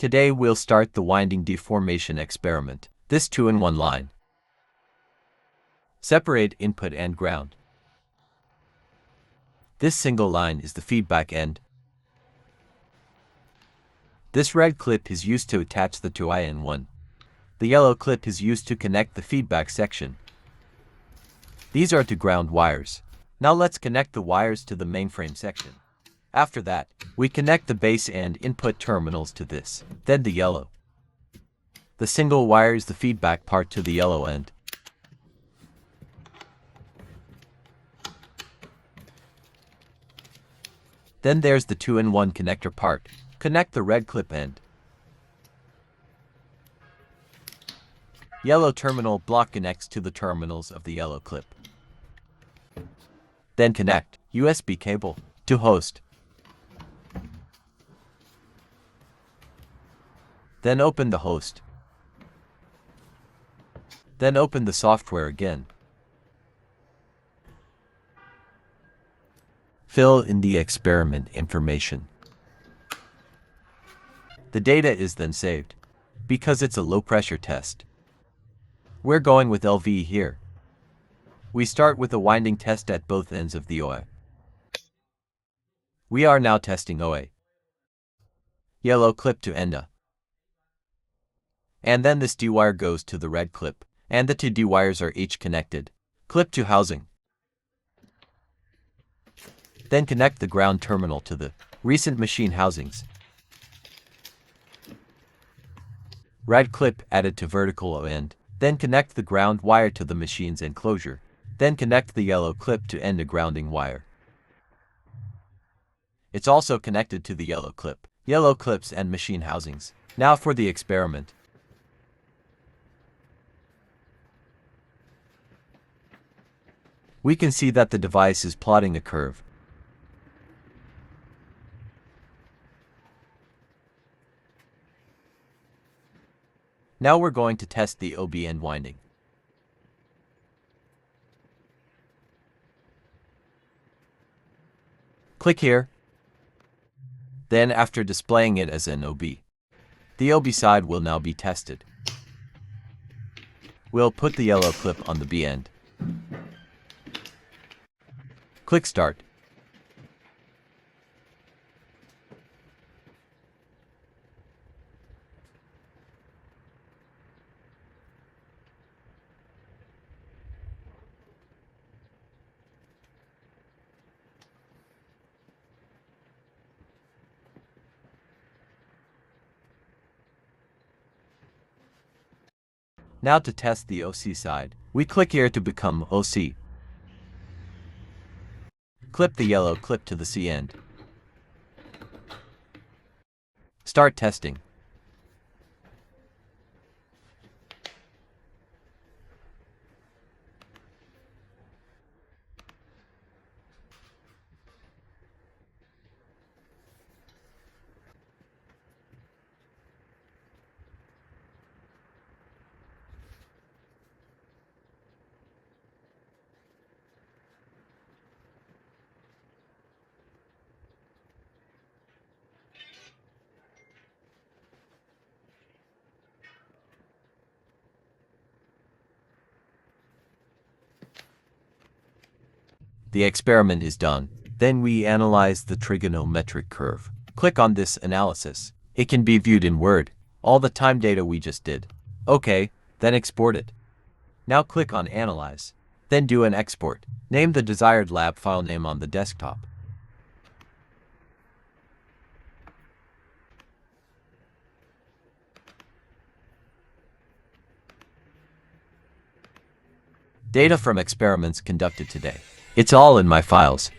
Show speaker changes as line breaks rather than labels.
Today we'll start the winding deformation experiment. This 2-in-1 line. Separate input and ground. This single line is the feedback end. This red clip is used to attach the 2-in-1. The yellow clip is used to connect the feedback section. These are to ground wires. Now let's connect the wires to the mainframe section. After that, we connect the base and input terminals to this, then the yellow. The single wire is the feedback part to the yellow end. Then there's the 2-in-1 connector part. Connect the red clip end. Yellow terminal block connects to the terminals of the yellow clip. Then connect USB cable to host. Then open the host. Then open the software again. Fill in the experiment information. The data is then saved. Because it's a low-pressure test, we're going with LV here. We start with a winding test at both ends of the OA. We are now testing OA. Yellow clip to ENDA. And then this D wire goes to the red clip, and the two D wires are each connected. Clip to housing. Then connect the ground terminal to the recent machine housings. Red clip added to vertical O end. Then connect the ground wire to the machine's enclosure. Then connect the yellow clip to end a grounding wire. It's also connected to the yellow clip, yellow clips and machine housings. Now for the experiment. We can see that the device is plotting a curve. Now we're going to test the OB end winding. Click here. Then after displaying it as an OB, the OB side will now be tested. We'll put the yellow clip on the B end. Click Start. Now to test the OC side, we click here to become OC. Clip the yellow clip to the C end. Start testing. The experiment is done. Then we analyze the trigonometric curve. Click on this analysis. It can be viewed in Word, all the time data we just did. Okay, then export it. Now click on Analyze. Then do an export. Name the desired lab file name on the desktop. Data from experiments conducted today. It's all in my files.